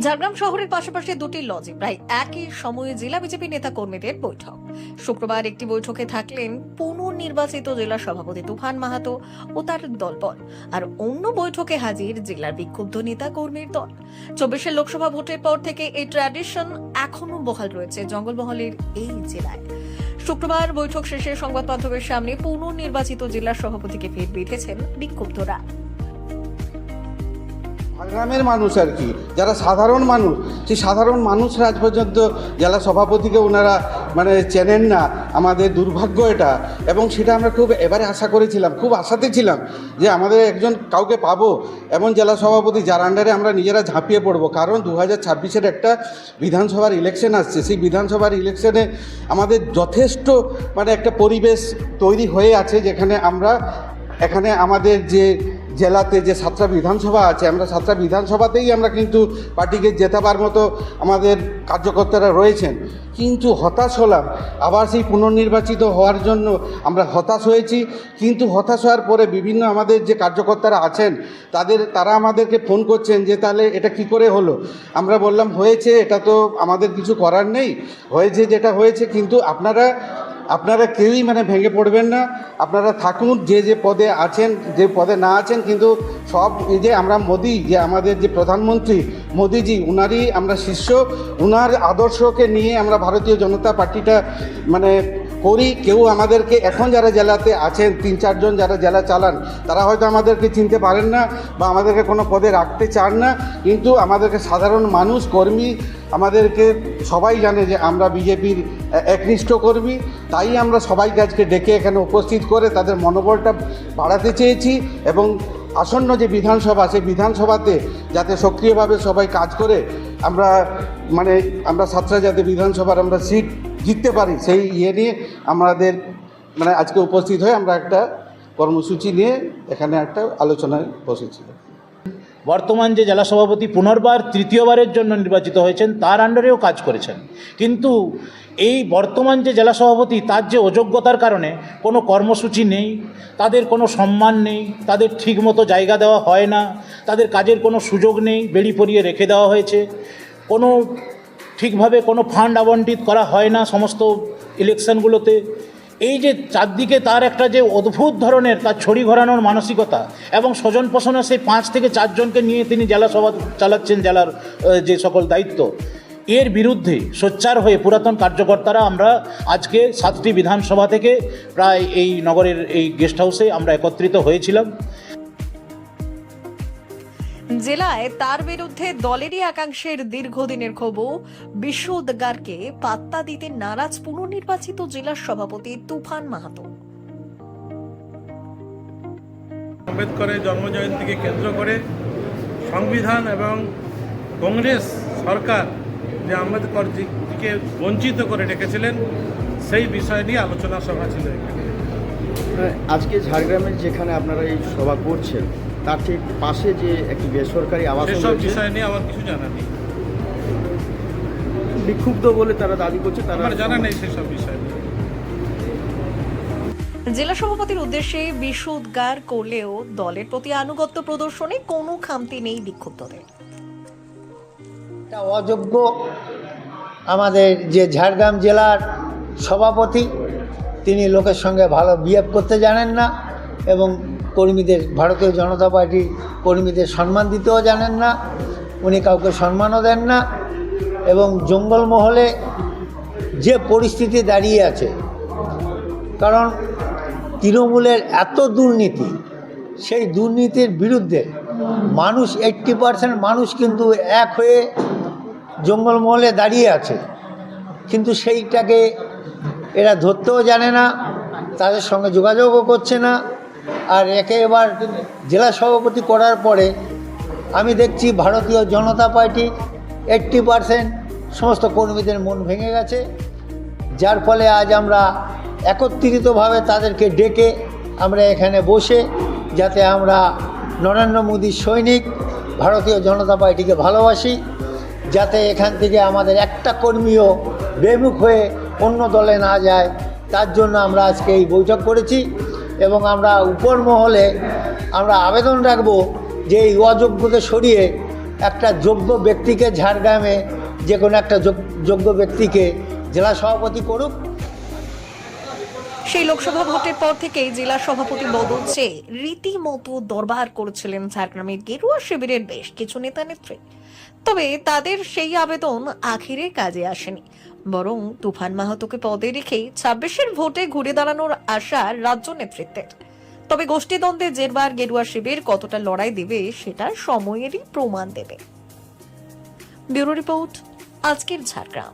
ঝাড়গ্রাম শহরের পাশাপাশি দুটি লজে প্রায় একই সময়ে জেলা বিজেপি নেতা কর্মীদের বৈঠক। শুক্রবার একটি বৈঠকে থাকলেন পুনর্নির্বাচিত জেলা সভাপতি তুফান মাহাতো ও তার দলবল, আর অন্য বৈঠকে হাজির জেলার বিক্ষুব্ধ নেতা কর্মীর দল। 24 লোকসভা ভোটের পর থেকে এই ট্র্যাডিশন এখনো বহাল রয়েছে জঙ্গলমহলের এই জেলায়। শুক্রবার বৈঠক শেষে সংবাদ মাধ্যমের সামনে পুনর্নির্বাচিত জেলা সভাপতিকে ফের বেঁধেছেন বিক্ষুব্ধরা। গ্রামের মানুষ আর কি, যারা সাধারণ মানুষ, সেই সাধারণ মানুষরা আজ পর্যন্ত জেলা সভাপতিকে ওনারা চেনেন না। আমাদের দুর্ভাগ্য এটা, এবং সেটা আমরা খুব এবারে আশা করেছিলাম, খুব আশাতে ছিলাম যে আমাদের একজন কাউকে পাবো এমন জেলা সভাপতি যার আন্ডারে আমরা নিজেরা ঝাঁপিয়ে পড়বো। কারণ 2026-এর একটা বিধানসভার ইলেকশন আসছে। সেই বিধানসভার ইলেকশনে আমাদের যথেষ্ট একটা পরিবেশ তৈরি হয়ে আছে, যেখানে আমরা এখানে আমাদের যে জেলাতে যে 7টা বিধানসভা আছে, আমরা 7টা বিধানসভাতেই আমরা কিন্তু পার্টিকে জেতাবার মতো আমাদের কার্যকর্তারা রয়েছেন। কিন্তু হতাশ হলাম, আবার সেই পুনর্নির্বাচিত হওয়ার জন্য আমরা হতাশ হয়েছি। কিন্তু হতাশ হওয়ার পরে বিভিন্ন আমাদের যে কার্যকর্তারা আছেন তারা আমাদেরকে ফোন করছেন যে তাহলে এটা কি করে হলো। আমরা বললাম হয়েছে, এটা তো আমাদের কিছু করার নেই, হয়েছে যেটা হয়েছে। কিন্তু আপনারা কেউই ভেঙে পড়বেন না, আপনারা থাকুন যে পদে আছেন, যে পদে না আছেন। কিন্তু সব এই যে আমরা মোদি, যে আমাদের যে প্রধানমন্ত্রী মোদিজি, উনারই আমরা শিষ্য, উনার আদর্শকে নিয়ে আমরা ভারতীয় জনতা পার্টিটা করি। কেউ আমাদেরকে এখন যারা জেলাতে আছেন 3-4 জন যারা জেলা চালান, তারা হয়তো আমাদেরকে চিনতে পারেন না বা আমাদেরকে কোনো পদে রাখতে চান না। কিন্তু আমাদেরকে সাধারণ মানুষ, কর্মী, আমাদেরকে সবাই জানে যে আমরা বিজেপির একনিষ্ঠ কর্মী। তাই আমরা সবাইকে আজকে ডেকে এখানে উপস্থিত করে তাদের মনোবলটা বাড়াতে চেয়েছি, এবং আসন্ন যে বিধানসভা, সেই বিধানসভাতে যাতে সক্রিয়ভাবে সবাই কাজ করে আমরা আমরা 7টা যাতে বিধানসভার আমরা সিট জিততে পারি, সেই নিয়ে আমাদের আজকে উপস্থিত হয়ে আমরা একটা কর্মসূচি নিয়ে এখানে একটা আলোচনায় বসেছি। বর্তমান যে জেলা সভাপতি পুনর্বার তৃতীয়বারের জন্য নির্বাচিত হয়েছেন, তার আন্ডারেও কাজ করেছেন। কিন্তু এই বর্তমান যে জেলা সভাপতি, তার যে অযোগ্যতার কারণে কোনো কর্মসূচি নেই, তাদের কোনো সম্মান নেই, তাদের ঠিকমতো জায়গা দেওয়া হয় না, তাদের কাজের কোনো সুযোগ নেই, বেড়ি পরিয়ে রেখে দেওয়া হয়েছে, কোনো ঠিকভাবে কোনো ফান্ড আবন্টিত করা হয় না সমস্ত ইলেকশনগুলোতে। এই যে চারদিকে তার একটা যে অদ্ভুত ধরনের তার ছড়ি ঘোরানোর মানসিকতা, এবং স্বজন পোষণে সেই 5 থেকে 4 জনকে নিয়ে তিনি জেলা সভা চালাচ্ছেন, জেলার যে সকল দায়িত্ব, এর বিরুদ্ধে সোচ্চার হয়ে পুরাতন কার্যকর্তারা আমরা আজকে 7টি বিধানসভা থেকে প্রায় এই নগরের এই গেস্ট হাউসে আমরা একত্রিত হয়েছিলাম। জেলায় তার বিরুদ্ধে দলেরই একাংশের দীর্ঘদিনের ক্ষোভ বিশ্বউদ্গারকে পাত্তা দিতে নারাজ পুনর্নির্বাচিত জেলা সভাপতি তুফান মাহাতো। আম্বেদকরের জন্মজয়ন্তীকে কেন্দ্র করে সংবিধান এবং কংগ্রেস সরকার যে আম্বেদকরজিকে বঞ্চিত করে রেখেছিলেন, সেই বিষয় নিয়ে আলোচনা সভা ছিল এখানে। আজকে ঝাড়গ্রামের যেখানে আপনারা এই সভা করছেন, তার ঠিক পাশে যে একটি বেসরকারি আবাসন রয়েছে, সেসব বিষয় নিয়ে আমার কিছু জানা নেই। বিক্ষুব্ধ বলে তারা দাবি করছে, আমার জানা নেই সেসব বিষয় নিয়ে। জেলা সভাপতির উদ্দেশ্যে বিশ্বউদ্গার করলেও দলের প্রতি আনুগত্য প্রদর্শনে কোনো খামতি নেই বিক্ষুব্ধদের। অযোগ্য আমাদের যে ঝাড়গ্রাম জেলার সভাপতি, তিনি লোকের সঙ্গে ভালো বিহেভ করতে জানেন না, এবং কর্মীদের, ভারতীয় জনতা পার্টির কর্মীদের সম্মান দিতেও জানেন না। উনি কাউকে সম্মানও দেন না, এবং জঙ্গলমহলে যে পরিস্থিতি দাঁড়িয়ে আছে, কারণ তৃণমূলের এত দুর্নীতি, সেই দুর্নীতির বিরুদ্ধে মানুষ 80% মানুষ কিন্তু এক হয়ে জঙ্গলমহলে দাঁড়িয়ে আছে। কিন্তু সেইটাকে এরা ধরতেও জানে না, তাদের সঙ্গে যোগাযোগও করছে না। আর একে এবার জেলা সভাপতি করার পরে আমি দেখছি ভারতীয় জনতা পার্টি 80% সমস্ত কর্মীদের মন ভেঙে গেছে, যার ফলে আজ আমরা একত্রিতভাবে তাদেরকে ডেকে আমরা এখানে বসে, যাতে আমরা নরেন্দ্র মোদীর সৈনিক, ভারতীয় জনতা পার্টিকে ভালোবাসি, যাতে এখান থেকে আমাদের একটা কর্মীও বেমুখ হয়ে অন্য দলে না যায়, তার জন্য আমরা আজকে এই বৈঠক করেছি। এবং আমরা উপর মহলে আমরা আবেদন রাখব যে এই অযোগ্যকে সরিয়ে একটা যোগ্য ব্যক্তিকে ঝাড়গ্রামে যে কোনো একটা যোগ্য ব্যক্তিকে জেলা সভাপতি করুক। সেই লোকসভা ভোটের পর থেকেই জেলা সভাপতি বদল চেয়ে রীতিমতো দরবার করেছিলেন ঝাড়গ্রামের গেরুয়া শিবিরের বেশ কিছু নেতা নেত্রী। তবে তাদের সেই আবেদন আখিরে কাজে আসেনি, বরং তুফান মাহাতোকে পদে রেখেই 26-এর ভোটে ঘুরে দাঁড়ানোর আশা রাজ্য নেতৃত্বের। তবে গোষ্ঠীদ্বন্দ্বে জেরবার গেরুয়া শিবির কতটা লড়াই দেবে সেটা সময়েরই প্রমাণ দেবে। ব্যুরো রিপোর্ট, আজকের ঝাড়গ্রাম।